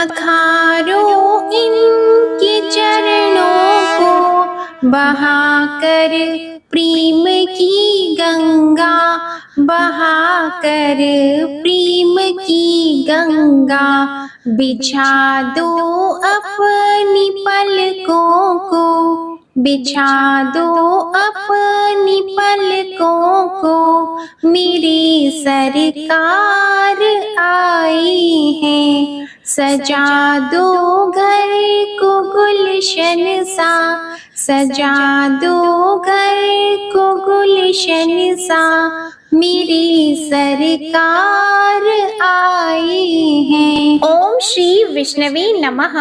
पखारो इनके चरणों को, बहाकर प्रेम की गंगा, बहाकर प्रेम की गंगा। बिछा दो अपनी पलकों को, बिछा दो अपनी पलकों को, मेरी सरकार आई है। सजा दो घर को गुलशन सा, सजा दो घर को गुलशन सा, मेरी सरकार आई है। ओम श्री विष्णवे नमः।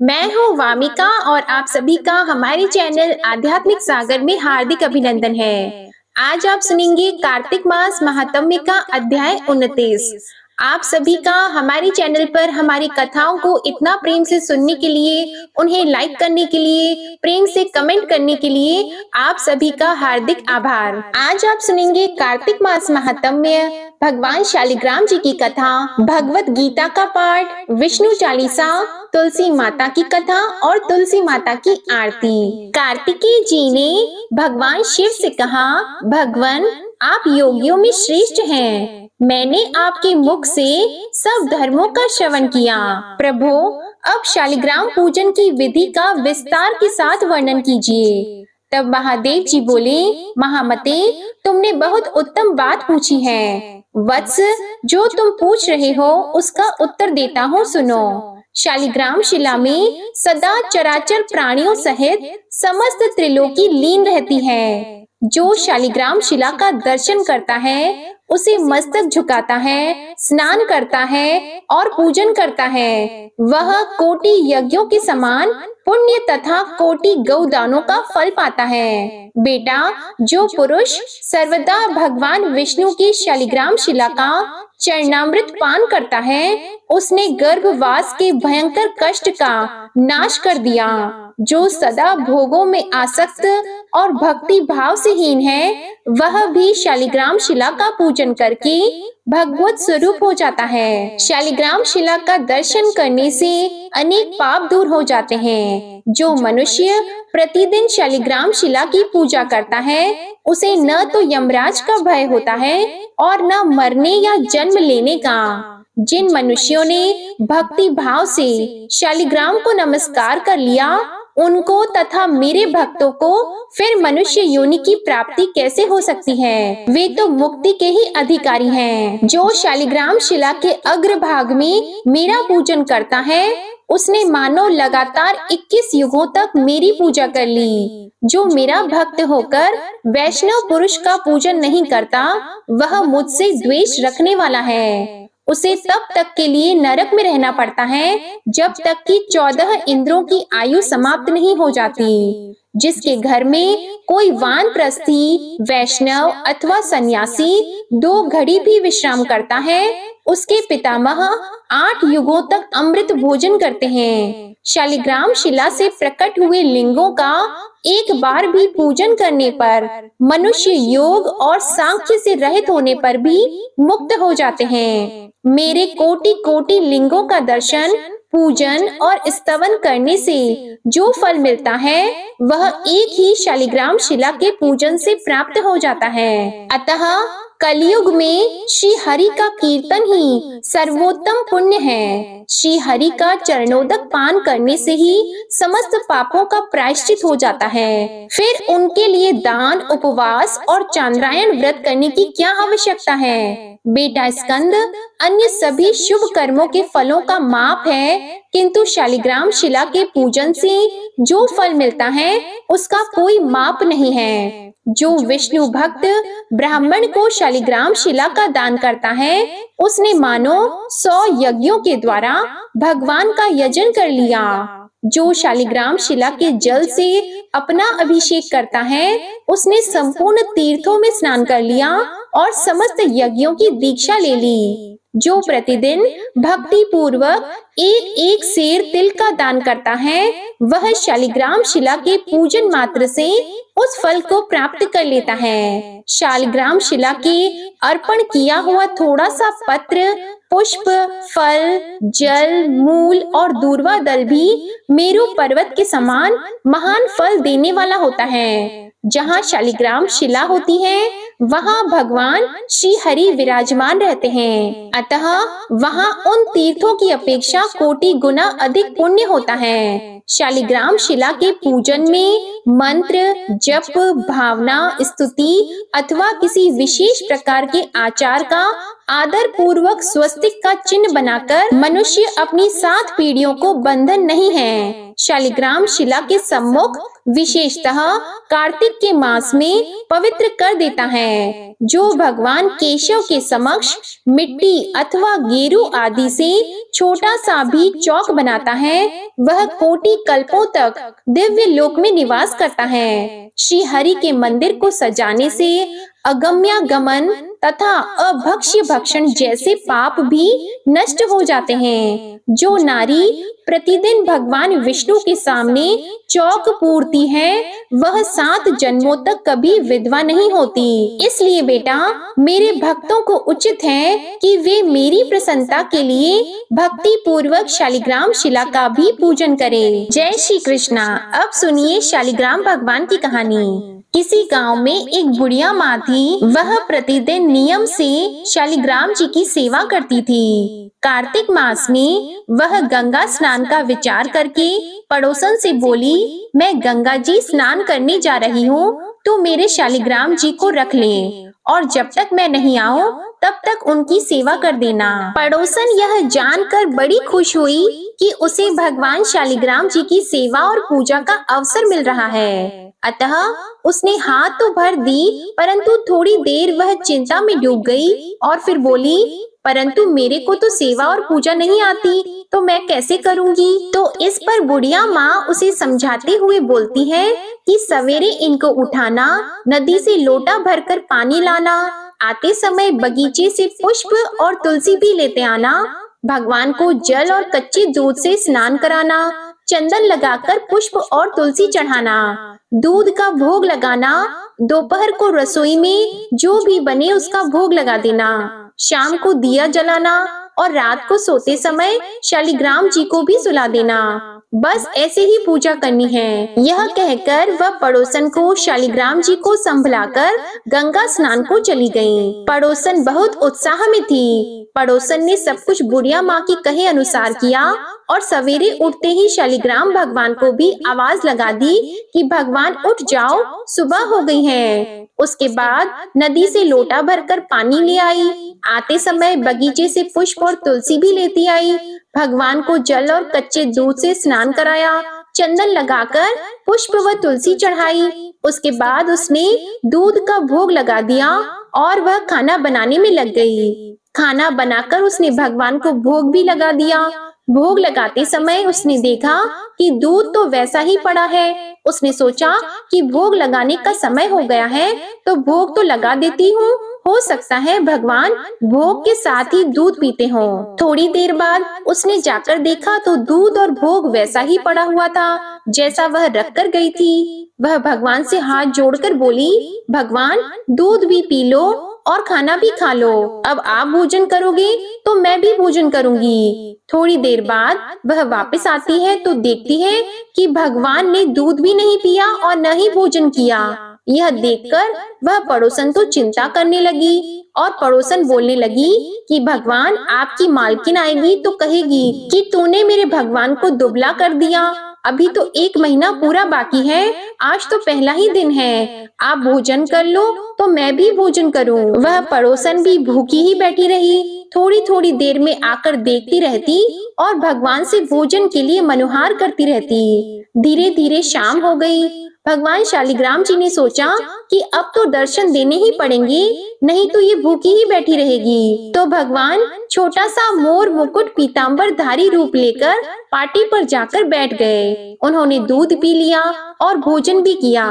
मैं हूँ वामिका और आप सभी का हमारे चैनल आध्यात्मिक सागर में हार्दिक अभिनंदन है। आज आप सुनेंगे कार्तिक मास महात्म्य का अध्याय 29। आप सभी का हमारे चैनल पर हमारी कथाओं को इतना प्रेम से सुनने के लिए, उन्हें लाइक करने के लिए, प्रेम से कमेंट करने के लिए आप सभी का हार्दिक आभार। आज आप सुनेंगे कार्तिक मास महात्म्य, भगवान शालिग्राम जी की कथा, भगवत गीता का पाठ, विष्णु चालीसा, तुलसी माता की कथा और तुलसी माता की आरती। कार्तिकेय जी ने भगवान शिव से कहा, भगवान आप योगियों में श्रेष्ठ हैं। मैंने आपके मुख से सब धर्मों का श्रवण किया। प्रभु अब शालिग्राम पूजन की विधि का विस्तार के साथ वर्णन कीजिए। तब महादेव जी बोले, महामते तुमने बहुत उत्तम बात पूछी है। वत्स जो तुम पूछ रहे हो उसका उत्तर देता हूँ, सुनो। शालिग्राम शिला में सदा चराचर प्राणियों सहित समस्त त्रिलोकी लीन रहती है। जो शालिग्राम शिला का दर्शन करता है, उसे मस्तक झुकाता है, स्नान करता है और पूजन करता है, वह कोटि यज्ञों के समान पुण्य तथा कोटि गौदानों का फल पाता है। बेटा, जो पुरुष सर्वदा भगवान विष्णु की शालिग्राम शिला का चरणामृत पान करता है, उसने गर्भवास के भयंकर कष्ट का नाश कर दिया। जो सदा भोगों में आसक्त और भक्ति भाव से हीन है, वह भी शालिग्राम शिला का पूजन करके भगवत स्वरूप हो जाता है। शालिग्राम शिला का दर्शन करने से अनेक पाप दूर हो जाते हैं। जो मनुष्य प्रतिदिन शालिग्राम शिला की पूजा करता है, उसे न तो यमराज का भय होता है और न मरने या जन्म लेने का। जिन मनुष्यों ने भक्ति भाव से शालिग्राम को नमस्कार कर लिया, उनको तथा मेरे भक्तों को फिर मनुष्य योनि की प्राप्ति कैसे हो सकती है? वे तो मुक्ति के ही अधिकारी हैं। जो शालिग्राम शिला के अग्रभाग में मेरा पूजन करता है, उसने मानो लगातार 21 युगों तक मेरी पूजा कर ली। जो मेरा भक्त होकर वैष्णव पुरुष का पूजन नहीं करता, वह मुझसे द्वेष रखने वाला है। उसे तब तक के लिए नरक में रहना पड़ता है जब तक कि 14 इंद्रों की आयु समाप्त नहीं हो जाती। जिसके घर में कोई वानप्रस्थी, वैष्णव अथवा सन्यासी 2 घड़ी भी विश्राम करता है, उसके पितामह 8 युगों तक अमृत भोजन करते हैं। शालिग्राम शिला से प्रकट हुए लिंगों का एक बार भी पूजन करने पर मनुष्य योग और सांख्य से रहित होने पर भी मुक्त हो जाते हैं। मेरे कोटि कोटि लिंगों का दर्शन, पूजन और स्तवन करने से जो फल मिलता है, वह एक ही शालिग्राम शिला के पूजन से प्राप्त हो जाता है। अतः कलयुग में श्री हरि का कीर्तन ही सर्वोत्तम पुण्य है। श्री हरि का चरणोदक पान करने से ही समस्त पापों का प्रायश्चित हो जाता है। फिर उनके लिए दान, उपवास और चांद्रायण व्रत करने की क्या आवश्यकता है? बेटा स्कंद, अन्य सभी शुभ कर्मों के फलों का माप है, किंतु शालिग्राम शिला के पूजन से जो फल मिलता है, उसका कोई माप नहीं है। जो विष्णु भक्त ब्राह्मण को शालिग्राम शिला का दान करता है, उसने मानो 100 यज्ञों के द्वारा भगवान का यजन कर लिया। जो शालिग्राम शिला के जल से अपना अभिषेक करता है, उसने संपूर्ण तीर्थों में स्नान कर लिया और समस्त यज्ञों की दीक्षा ले ली। जो प्रतिदिन भक्ति पूर्वक एक एक सेर तिल का दान करता है, वह शालिग्राम शिला के पूजन मात्र से उस फल को प्राप्त कर लेता है। शालिग्राम शिला के अर्पण किया हुआ थोड़ा सा पत्र, पुष्प, फल, जल, मूल और दूर्वा दल भी मेरु पर्वत के समान महान फल देने वाला होता है। जहाँ शालिग्राम शिला होती है, वहाँ भगवान श्री हरि विराजमान रहते हैं। अतः वहाँ उन तीर्थों की अपेक्षा कोटि गुना अधिक पुण्य होता है। शालिग्राम शिला के पूजन में मंत्र, जप, भावना, स्तुति अथवा किसी विशेष प्रकार के आचार का आदर पूर्वक स्वस्तिक का चिन्ह बनाकर मनुष्य अपनी 7 पीढ़ियों को बंधन नहीं है। शालिग्राम शिला के सम्मुख विशेषतः कार्तिक के मास में पवित्र कर देता है। जो भगवान केशव के समक्ष मिट्टी अथवा गेरू आदि से छोटा सा भी चौक बनाता है, वह कोटि कल्पों तक दिव्य लोक में निवास करता है। श्री हरि के मंदिर को सजाने से अगम्यागमन तथा अभक्ष्य भक्षण जैसे पाप भी नष्ट हो जाते हैं। जो नारी प्रतिदिन भगवान विष्णु के सामने चौक पूरती है, वह 7 जन्मों तक कभी विधवा नहीं होती। इसलिए बेटा, मेरे भक्तों को उचित है कि वे मेरी प्रसन्नता के लिए भक्ति पूर्वक शालिग्राम शिला का भी पूजन करें। जय श्री कृष्णा। अब सुनिए शालिग्राम भगवान की कहानी। किसी गांव में एक बुढ़िया माँ थी। वह प्रतिदिन नियम से शालिग्राम जी की सेवा करती थी। कार्तिक मास में वह गंगा स्नान का विचार करके पड़ोसन से बोली, मैं गंगा जी स्नान करने जा रही हूँ, तो मेरे शालिग्राम जी को रख ले और जब तक मैं नहीं आऊँ तब तक उनकी सेवा कर देना। पड़ोसन यह जानकर बड़ी खुश हुई कि उसे भगवान शालिग्राम जी की सेवा और पूजा का अवसर मिल रहा है। अतः उसने हाथ तो भर दी, परंतु थोड़ी देर वह चिंता में डूब गई और फिर बोली, परंतु मेरे को तो सेवा और पूजा नहीं आती, तो मैं कैसे करूंगी? तो इस पर बुढ़िया माँ उसे समझाते हुए बोलती है कि सवेरे इनको उठाना, नदी से लोटा भरकर पानी लाना, आते समय बगीचे से पुष्प और तुलसी भी लेते आना, भगवान को जल और कच्चे दूध से स्नान कराना, चंदन लगाकर पुष्प और तुलसी चढ़ाना, दूध का भोग लगाना, दोपहर को रसोई में जो भी बने उसका भोग लगा देना, शाम को दिया जलाना और रात को सोते समय शालिग्राम जी को भी सुला देना। बस ऐसे ही पूजा करनी है। यह कहकर वह पड़ोसन को शालिग्राम जी को संभलाकर गंगा स्नान को चली गयी। पड़ोसन बहुत उत्साह में थी। पड़ोसन ने सब कुछ बुढ़िया माँ की कहे अनुसार किया और सवेरे उठते ही शालिग्राम भगवान को भी आवाज लगा दी कि भगवान उठ जाओ, सुबह हो गई है। उसके बाद नदी से लोटा भरकर पानी ले आई, आते समय बगीचे से पुष्प और तुलसी भी लेती आई, भगवान को जल और कच्चे दूध से स्नान कराया, चंदन लगाकर पुष्प व तुलसी चढ़ाई। उसके बाद उसने दूध का भोग लगा दिया और वह खाना बनाने में लग गई। खाना बनाकर उसने भगवान को भोग भी लगा दिया। भोग लगाते समय उसने देखा कि दूध तो वैसा ही पड़ा है। उसने सोचा कि भोग लगाने का समय हो गया है, तो भोग तो लगा देती हूँ, हो सकता है भगवान भोग के साथ ही दूध पीते हों। थोड़ी देर बाद उसने जाकर देखा तो दूध और भोग वैसा ही पड़ा हुआ था जैसा वह रख कर गई थी। वह भगवान से हाथ जोड़कर बोली, भगवान दूध भी पी लो और खाना भी खा लो। अब आप भोजन करोगे तो मैं भी भोजन करूंगी। थोड़ी देर बाद वह वापस आती है तो देखती है कि भगवान ने दूध भी नहीं पिया और न ही भोजन किया। यह देखकर वह पड़ोसन तो चिंता करने लगी और पड़ोसन बोलने लगी कि भगवान आपकी मालकिन आएगी तो कहेगी कि तूने मेरे भगवान को दुबला कर दिया। अभी तो 1 महीना पूरा बाकी है, आज तो पहला ही दिन है। आप भोजन कर लो तो मैं भी भोजन करूं। वह पड़ोसन भी भूखी ही बैठी रही। थोड़ी थोड़ी देर में आकर देखती रहती और भगवान से भोजन के लिए मनुहार करती रहती। धीरे धीरे शाम हो गई। भगवान शालिग्राम जी ने सोचा कि अब तो दर्शन देने ही पड़ेंगे, नहीं तो ये भूखी ही बैठी रहेगी। तो भगवान छोटा सा मोर मुकुट पीतांबर धारी रूप लेकर पाटी पर जाकर बैठ गए। उन्होंने दूध पी लिया और भोजन भी किया।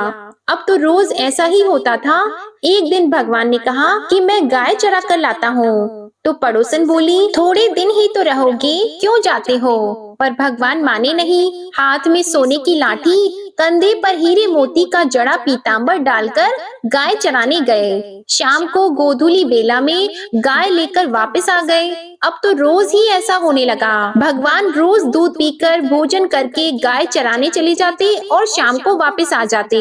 अब तो रोज ऐसा ही होता था एक दिन भगवान ने कहा कि मैं गाय चरा कर लाता हूँ। तो पड़ोसन बोली, थोड़े दिन ही तो रहोगे, क्यों जाते हो? पर भगवान माने नहीं। हाथ में सोने की लाठी, कंधे पर हीरे मोती का जड़ा पीतांबर डालकर गाय चराने गए। शाम को गोधूली बेला में गाय लेकर वापस आ गए। अब तो रोज ही ऐसा होने लगा। भगवान रोज दूध पीकर भोजन करके गाय चराने चले जाते और शाम को वापस आ जाते।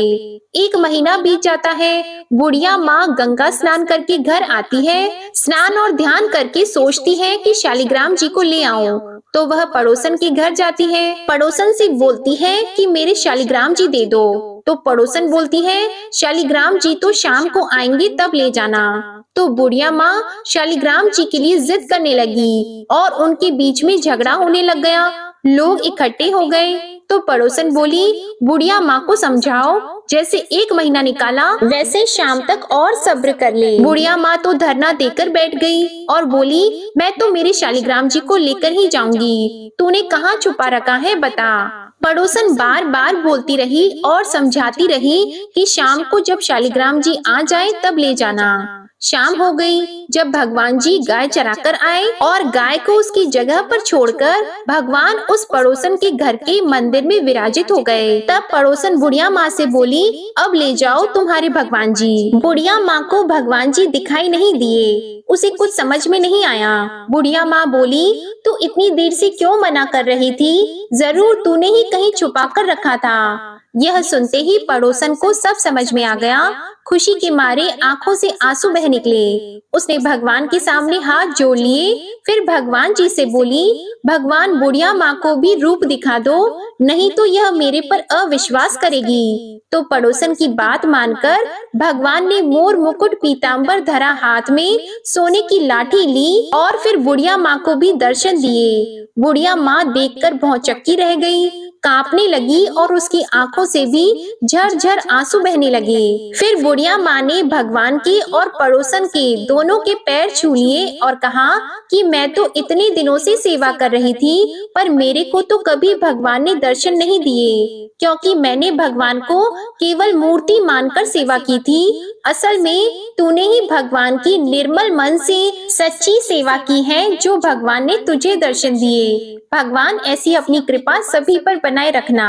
एक महीना बीत जाता है। बुढ़िया माँ गंगा स्नान करके घर आती है। स्नान और ध्यान करके सोचती है कि शालिग्राम जी को ले आऊं। तो वह पड़ोसन के घर जाती है। पड़ोसन से बोलती है कि मेरे शालिग्राम जी दे दो। तो पड़ोसन बोलती है, शालिग्राम जी तो शाम को आएंगे, तब ले जाना। तो बुढ़िया माँ शालिग्राम जी के लिए जिद करने लगी और उनके बीच में झगड़ा होने लग गया। लोग इकट्ठे हो गए। तो पड़ोसन बोली, बुढ़िया माँ को समझाओ, जैसे एक महीना निकाला वैसे शाम तक और सब्र कर ले। बुढ़िया माँ तो धरना देकर बैठ गई और बोली, मैं तो मेरे शालिग्राम जी को लेकर ही जाऊंगी, तूने कहाँ छुपा रखा है, बता। पड़ोसन बार बार बोलती रही और समझाती रही कि शाम को जब शालिग्राम जी आ जाए तब ले जाना। शाम हो गई। जब भगवान जी गाय चराकर आए और गाय को उसकी जगह पर छोड़कर भगवान उस पड़ोसन के घर के मंदिर में विराजित हो गए। तब पड़ोसन बुढ़िया माँ से बोली, अब ले जाओ तुम्हारे भगवान जी। बुढ़िया माँ को भगवान जी दिखाई नहीं दिए। उसे कुछ समझ में नहीं आया। बुढ़िया माँ बोली, तू इतनी देर से क्यों मना कर रही थी? जरूर तूने ही कहीं छुपा कर रखा था। यह सुनते ही पड़ोसन को सब समझ में आ गया। खुशी के मारे आंखों से आंसू बह निकले। उसने भगवान के सामने हाथ जोड़ लिए। फिर भगवान जी से बोली, भगवान बुढ़िया माँ को भी रूप दिखा दो, नहीं तो यह मेरे पर अविश्वास करेगी। तो पड़ोसन की बात मानकर भगवान ने मोर मुकुट पीतांबर धरा हाथ में सोने की लाठी ली और फिर बुढ़िया माँ को भी दर्शन दिए। बुढ़िया माँ देखकर भौचक्की रह गई, कांपने लगी और उसकी आंखों से भी झरझर आंसू बहने लगे। फिर बुढ़िया माँ ने भगवान के और पड़ोसन के दोनों के पैर छू लिए और कहा कि मैं तो इतने दिनों से सेवा कर रही थी, पर मेरे को तो कभी भगवान ने दर्शन नहीं दिए, क्योंकि मैंने भगवान को केवल मूर्ति मानकर सेवा की थी। असल में तूने ही भगवान की निर्मल मन से सच्ची सेवा की है, जो भगवान ने तुझे दर्शन दिए। भगवान ऐसी अपनी कृपा सभी पर बनाए रखना।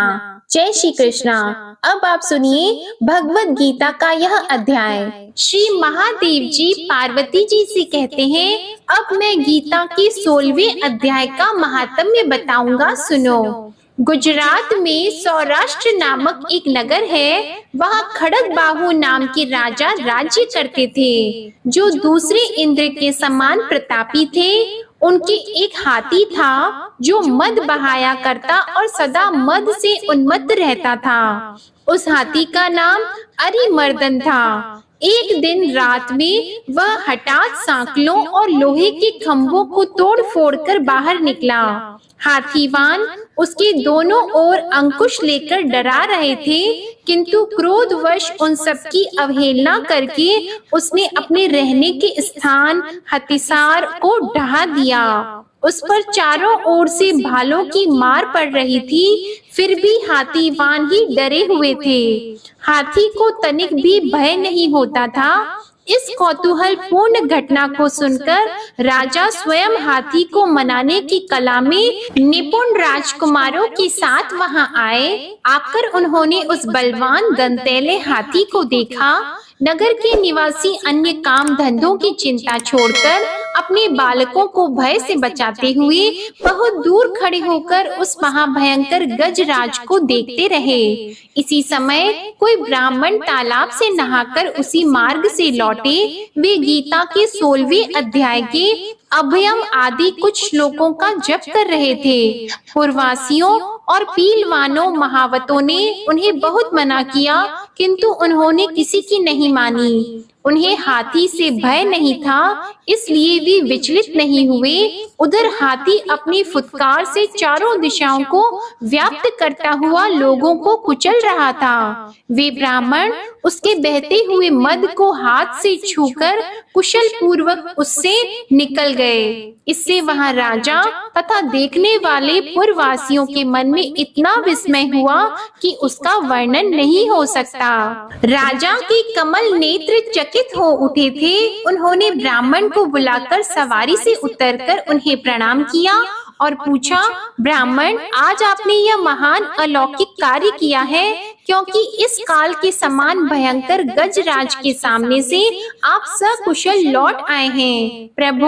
जय श्री कृष्णा। अब आप सुनिए भगवत गीता का यह अध्याय। श्री महादेव जी पार्वती जी से कहते हैं, अब मैं गीता के 16वें अध्याय का महात्म्य बताऊंगा, सुनो। गुजरात में सौराष्ट्र नामक एक नगर है। वहाँ खड़गबाहु नाम के राजा राज्य करते थे, जो दूसरे इंद्र के समान प्रतापी थे। उनके एक हाथी था जो मद बहाया करता और सदा मद से उन्मत्त रहता था। उस हाथी का नाम अरिमर्दन था। एक दिन रात में वह हठात सांकलों और लोहे के खंभों को तोड़ फोड़ कर बाहर निकला। हाथीवान उसके दोनों ओर अंकुश लेकर डरा रहे थे, किंतु क्रोधवश उन सब की अवहेलना करके उसने अपने रहने के स्थान हथिसार को ढहा दिया। उस पर चारों ओर से भालों की मार पड़ रही थी, फिर भी हाथीवान ही डरे हुए थे। हाथी को तनिक भी भय नहीं होता था। इस कौतूहल पूर्ण घटना को सुनकर राजा स्वयं हाथी को मनाने की कला में निपुण राजकुमारों के साथ वहां आए। आकर उन्होंने उस बलवान दंतैले हाथी को देखा। नगर के निवासी अन्य काम धंधों की चिंता छोड़कर अपने बालकों को भय से बचाते हुए बहुत दूर खड़े होकर उस महाभयंकर गजराज को देखते रहे। इसी समय कोई ब्राह्मण तालाब से नहाकर उसी मार्ग से लौटे। वे गीता के 16वें अध्याय के अभयम आदि कुछ श्लोकों का जप कर रहे थे। पूर्ववासियों और पीलवानों महावतों ने उन्हें बहुत मना किया, किंतु उन्होंने किसी की नहीं मानी। उन्हें हाथी से भय नहीं था, इसलिए वे विचलित नहीं हुए। उधर हाथी अपनी फुटकार से चारों दिशाओं को व्याप्त करता हुआ लोगों को कुचल रहा था। वे ब्राह्मण उसके बहते हुए मद को हाथ से छूकर कुशल पूर्वक उससे निकल गए। इससे वहां राजा तथा देखने वाले पुरवासियों के मन में इतना विस्मय हुआ कि उसका वर्णन नहीं हो सकता। राजा के कमल नेत्र चकित हो उठे थे। उन्होंने ब्राह्मण को बुलाकर सवारी से उतरकर उन्हें प्रणाम किया और पूछा, ब्राह्मण, आज आपने यह महान अलौकिक कार्य किया है, क्योंकि इस काल के समान भयंकर गजराज के सामने से आप सकुशल लौट आए हैं। प्रभु,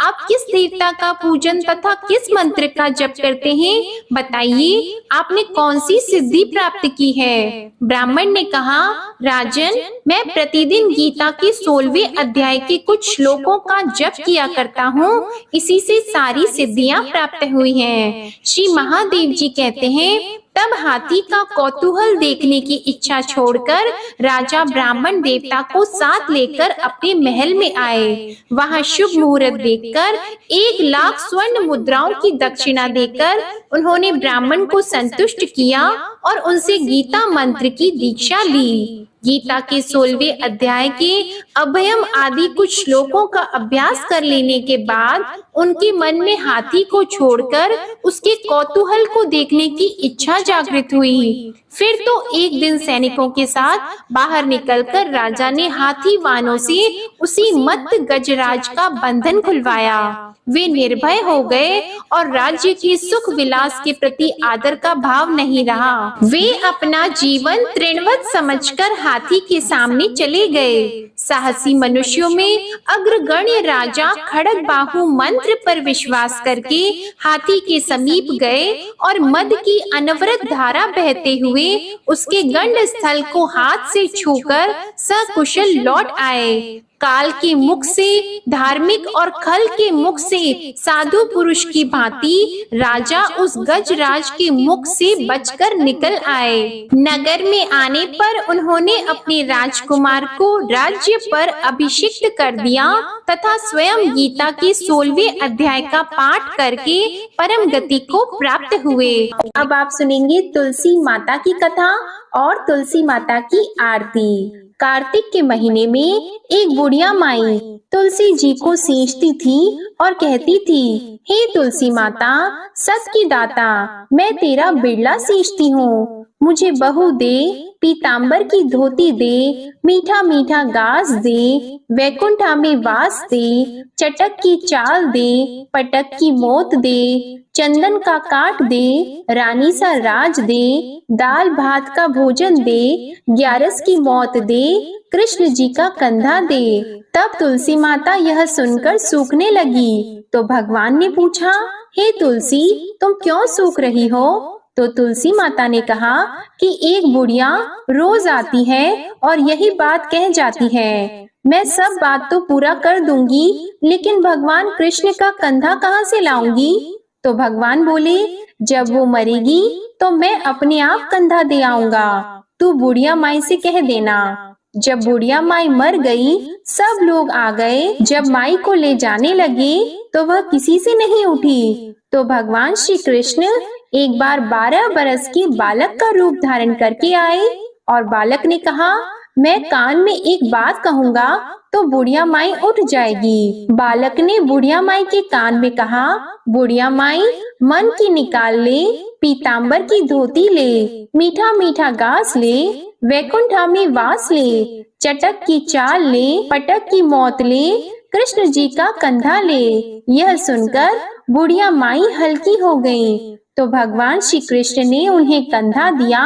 आप किस देवता का पूजन तथा किस मंत्र का जप करते हैं? बताइए, आपने कौन सी सिद्धि प्राप्त की है? ब्राह्मण ने कहा, राजन, मैं प्रतिदिन गीता के 16वें अध्याय के कुछ श्लोकों का जप किया करता हूँ। इसी से सारी सिद्धियां प्राप्त हुई हैं। श्री महादेव जी कहते हैं, तब हाथी का कौतूहल देखने की इच्छा छोड़कर राजा ब्राह्मण देवता को साथ लेकर अपने महल में आए। वहां शुभ मुहूर्त देखकर 1,00,000 स्वर्ण मुद्राओं की दक्षिणा देकर उन्होंने ब्राह्मण को संतुष्ट किया और उनसे गीता मंत्र की दीक्षा ली। गीता के 16वें अध्याय के अभयम आदि कुछ श्लोकों का अभ्यास कर लेने के बाद उनके मन में हाथी को छोड़कर उसके कौतूहल को देखने की इच्छा जागृत हुई। फिर तो एक दिन सैनिकों के साथ बाहर निकलकर राजा ने हाथी वाहनों से उसी मत्त गजराज का बंधन खुलवाया। वे निर्भय हो गए और राज्य के सुख विलास के प्रति आदर का भाव नहीं रहा। वे अपना जीवन तृणवत समझकर हाथी के सामने चले गए। साहसी मनुष्यों में अग्रगण्य राजा खड़गबाहु मंत्र पर विश्वास करके हाथी के समीप गए और मद की अनवरत धारा बहते हुए उसके गंड स्थल को हाथ से छूकर सकुशल लौट आए। काल के मुख से धार्मिक और खल के मुख से साधु पुरुष की भांति राजा उस गजराज के मुख से बचकर निकल आए। नगर में आने पर उन्होंने अपने राजकुमार को राज्य पर अभिषिक्त कर दिया तथा स्वयं गीता के 16वें अध्याय का पाठ करके परम गति को प्राप्त हुए। अब आप सुनेंगे तुलसी माता की कथा और तुलसी माता की आरती। कार्तिक के महीने में एक बुढ़िया माई तुलसी जी को सींचती थी और कहती थी, हे तुलसी माता, सत की दाता, मैं तेरा बिरला सींचती हूँ। मुझे बहू दे, पीतांबर की धोती दे, मीठा मीठा घास दे, वैकुंठा में वास दे, चटक की चाल दे, पटक की मोत दे, चंदन का काट दे, रानी सा राज दे, दाल भात का भोजन दे, 11 की मौत दे, कृष्ण जी का कंधा दे। तब तुलसी माता यह सुनकर सूखने लगी। तो भगवान ने पूछा, हे तुलसी, तुम क्यों सूख रही हो? तो तुलसी माता ने कहा कि एक बुढ़िया रोज आती है और यही बात कह जाती है, मैं सब बात तो पूरा कर दूंगी, लेकिन भगवान कृष्ण का कंधा कहाँ से लाऊंगी? तो भगवान बोले, जब वो मरेगी तो मैं अपने आप कंधा दे आऊंगा, तू बुढ़िया माई से कह देना। जब बुढ़िया माई मर गई, सब लोग आ गए। जब माई को ले जाने लगे तो वह किसी से नहीं उठी। तो भगवान श्री कृष्ण एक बार 12 बरस के बालक का रूप धारण करके आए और बालक ने कहा, मैं कान में एक बात कहूँगा तो बुढ़िया माई उठ जाएगी। बालक ने बुढ़िया माई के कान में कहा, बुढ़िया माई, मन की निकाल ले, पीतांबर की धोती ले, मीठा मीठा घास ले, वैकुंठा में वास ले, चटक की चाल ले, पटक की मौत ले, कृष्ण जी का कंधा ले। यह सुनकर बुढ़िया माई हल्की हो गई। तो भगवान श्री कृष्ण ने उन्हें कंधा दिया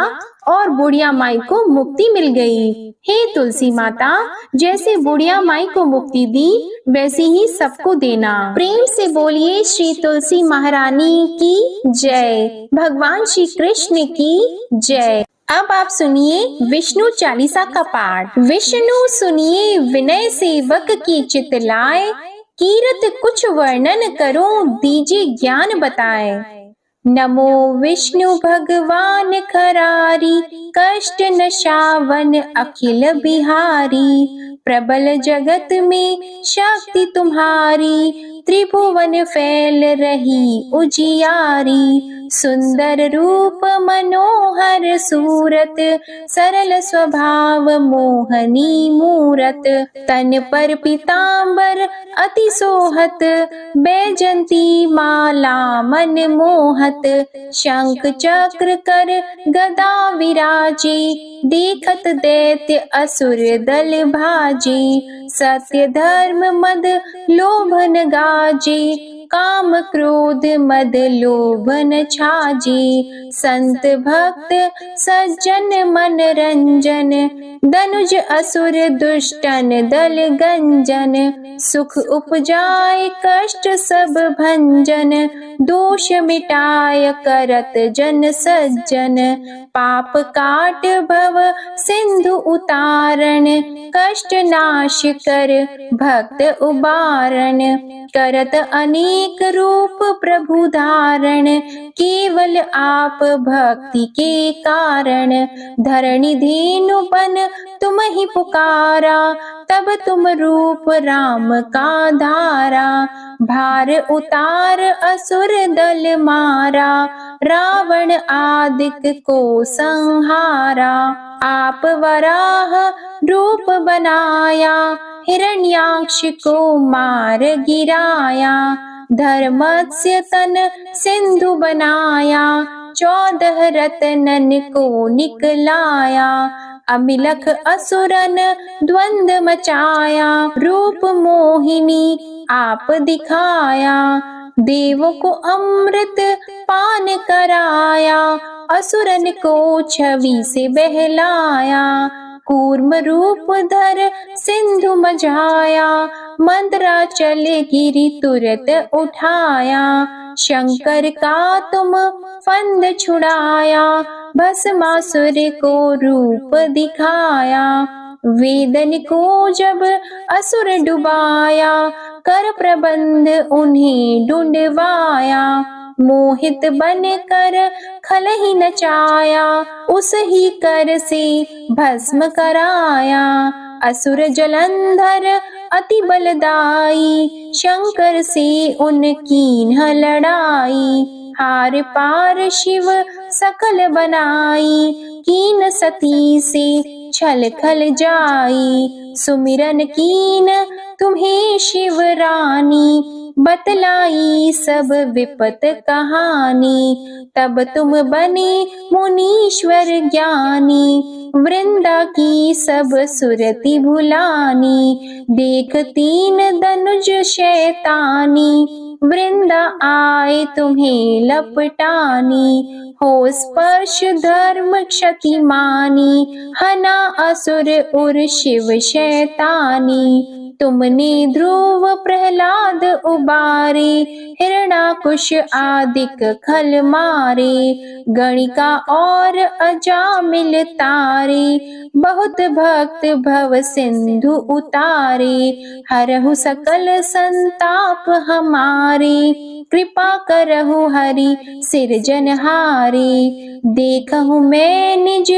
और बुढ़िया माई को मुक्ति मिल गई। हे तुलसी माता, जैसे बुढ़िया माई को मुक्ति दी वैसे ही सबको देना। प्रेम से बोलिए श्री तुलसी महारानी की जय, भगवान श्री कृष्ण की जय। अब आप सुनिए विष्णु चालीसा का पाठ। विष्णु सुनिए विनय सेवक की चित लाए, कीरत कुछ वर्णन करो दीजिए ज्ञान बताए। नमो विष्णु भगवान खरारी, कष्ट नशावन अखिल बिहारी, प्रबल जगत में शक्ति तुम्हारी, त्रिभुवन फैल रही उजियारी। सुंदर रूप मनोहर सूरत, सरल स्वभाव मोहनी मूरत। तन पर पीतांबर अति सोहत, बैजंती माला मन मोहत। शंख चक्र कर गदा विराजे, देखत दैत्य असुर दल भाजे। सत्य धर्म मद लोभन गाजे, काम क्रोध मद लोभन छाजे। संत भक्त सज्जन मन रंजन, धनुज असुर दुष्टन दल गंजन। सुख उपजाए कष्ट सब भंजन, दोष मिटाय करत जन सज्जन। पाप काट भव सिंधु उतारण, कष्ट नाश कर भक्त उबारण। करत अनेक रूप प्रभु धारण, केवल आप भक्ति के कारण। धरणी धेनु बन तुम ही पुकारा, तब तुम रूप राम का धारा। भार उतार असुर दल मारा, रावण आदिक को संहारा। आप वराह रूप बनाया, हिरण्याक्ष को मार गिराया। धर्मस्य तन सिंधु बनाया, 14 रत्नन को निकलाया। अमिलख असुरन द्वंद मचाया, रूप मोहिनी आप दिखाया। देवों को अमृत पान कराया, असुरन को छवि से बहलाया। कूर्म रूप धर सिंधु मझाया, मंदराचल गिरि तुरत उठाया। शंकर का तुम फंद छुड़ाया, भस्मासुर को रूप दिखाया। वेदन को जब असुर डुबाया, कर प्रबंध उन्हें ढूंढवाया। मोहित बन कर खल ही नचाया, उस ही कर से भस्म कराया। असुर जलंधर अति बलदाई, शंकर से उनकी न लड़ाई। हार पार शिव सकल बनाई, कीन सती से छल खल जाई। सुमिरन कीन तुम्हें शिव रानी, बतलाई सब विपत कहानी। तब तुम बने मुनीश्वर ज्ञानी, वृंदा की सब सुरति भुलानी। देख 3 धनुज शैतानी, वृंदा आए तुम्हें लपटानी। हो स्पर्श धर्म क्षति मानी, हना असुर उर शिव शैतानी। तुमने ध्रुव प्रहलाद उबारे, हिरणाकुश आदिक खल मारे। गणिका और अजामिल तारे, बहुत भक्त भव सिंधु उतारे। हरहु सकल संताप हमारे, कृपा करहु हरि सिरजनहारे। देखहु मैं निज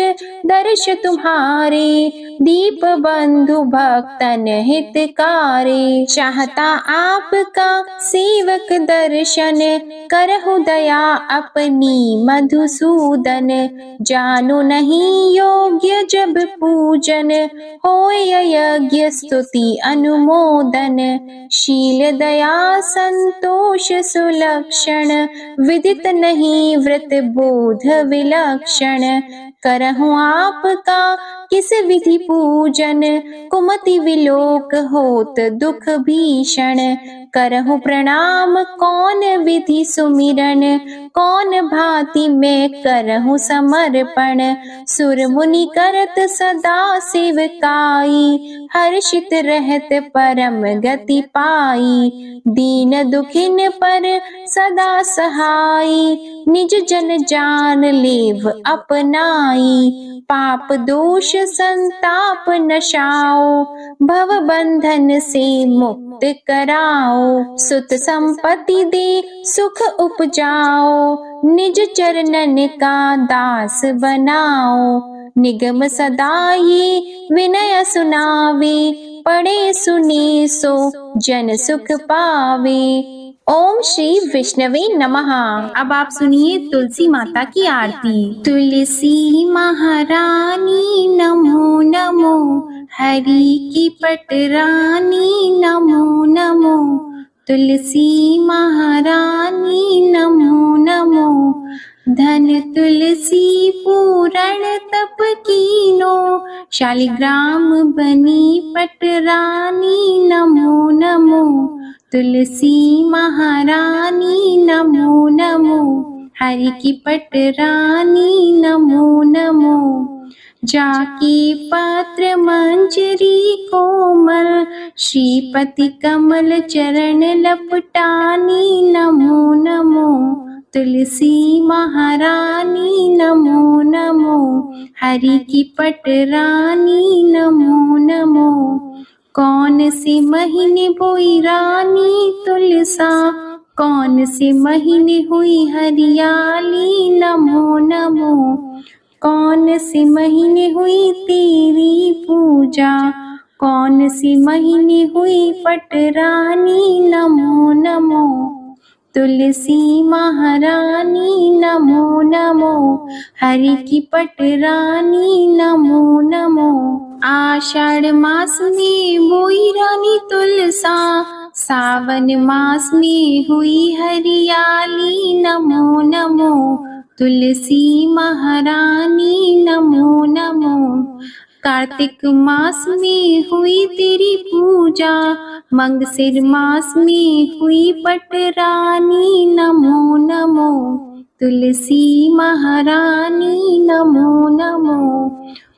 दर्श तुम्हारे, दीप बंधु भक्तन हितकारी। चाहता आपका सेवक दर्शन, करहु दया अपनी मधुसूदन। जानो नहीं योग्य जब पूजन, होय यज्ञ स्तुति अनुमोदन। शील दया संतोष सुलक्षण, विदित नहीं व्रत बोध विलक्षण। करहु आपका किस विधि पूजन, कुमति विलोक होत दुख भीषण। करहु प्रणाम कौन विधि सुमिरन, कौन भांति मैं करहु समर्पण। सुर मुनि करत सदा सेवकाई, हर्षित रहत परम गति पाई। दीन दुखिन पर सदा सहाई, निज जन जान लेव अपनाई। पाप दोष संताप नशाओ, भव बंधन से मुक्त कराओ। सुत संपत्ति दे सुख उपजाओ, निज चरणन का दास बनाओ। निगम सदा ये विनय सुनावे, पढ़े सुने सो जन सुख पावे। ओम श्री विष्णवे नमः। अब आप सुनिए तुलसी माता की आरती। तुलसी महारानी नमो नमो, हरि की पटरानी नमो नमो। तुलसी महारानी नमो नमो, धन तुलसी पूरण तप कीनो, शालिग्राम बनी पटरानी नमो नमो। तुलसी महारानी नमो नमो, हरि की पटरानी नमो नमो। जाकी पात्र मंजरी कोमल, श्रीपति कमल चरण लपटानी नमो नमो। तुलसी महारानी नमो नमो, हरि की पटरानी नमो नमो। कौन से महीने बोई रानी तुलसा, कौन से महीने हुई हरियाली नमो नमो। कौन से महीने हुई तेरी पूजा, कौन से महीने हुई पटरानी नमो नमो। तुलसी महारानी नमो नमो, हरि की पटरानी नमो नमो। आषाढ़ मास में बोई रानी तुलसा, सावन मास में हुई हरियाली नमो नमो। तुलसी महारानी नमो नमो। कार्तिक मास में हुई तेरी पूजा, मंगसिर मास में हुई पटरानी नमो नमो। तुलसी महारानी नमो नमो।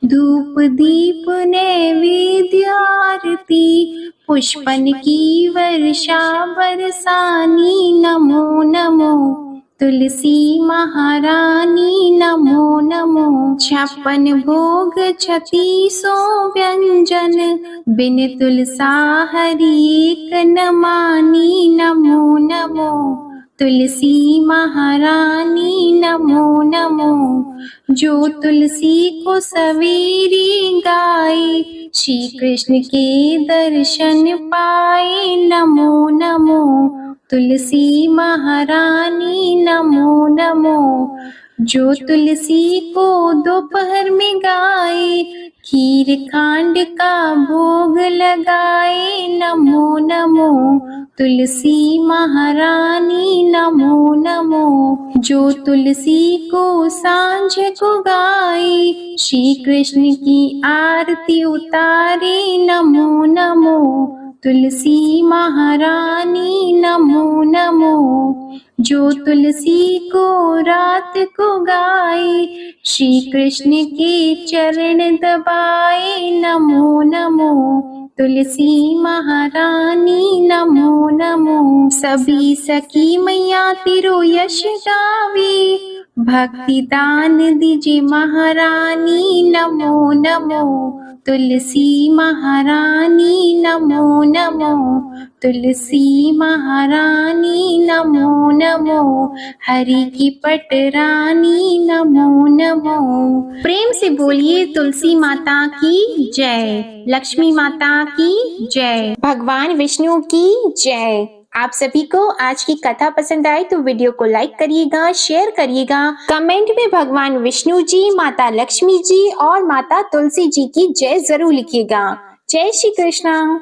धूप दीप नैवेद्य आरती, पुष्पन की वर्षा बरसानी नमो नमो। तुलसी महारानी नमो नमो। 56 भोग 3600 व्यंजन, बिन तुलसा हरि एक न मानी नमो नमो। तुलसी महारानी नमो नमो। जो तुलसी को सवेरे गाए, श्री कृष्ण के दर्शन पाए नमो नमो। तुलसी महारानी नमो नमो। जो तुलसी को दोपहर में गाए, खीर खांड का भोग लगाए नमो नमो। तुलसी महारानी नमो नमो। जो तुलसी को सांझ को गाए, श्री कृष्ण की आरती उतारे नमो नमो। तुलसी महारानी नमो नमो। जो तुलसी को रात को गाए, श्री कृष्ण के चरण दबाए नमो नमो। तुलसी महारानी नमो नमो। सभी सखी मैया तेरो यश गावे, भक्ति दान दीजिए महारानी नमो नमो। तुलसी महारानी नमो नमो। तुलसी महारानी नमो नमो, हरि की पटरानी नमो नमो। प्रेम से बोलिए तुलसी माता की जय, लक्ष्मी माता की जय, भगवान विष्णु की जय। आप सभी को आज की कथा पसंद आए तो वीडियो को लाइक करिएगा, शेयर करिएगा, कमेंट में भगवान विष्णु जी, माता लक्ष्मी जी और माता तुलसी जी की जय जरूर लिखिएगा। जय श्री कृष्णा।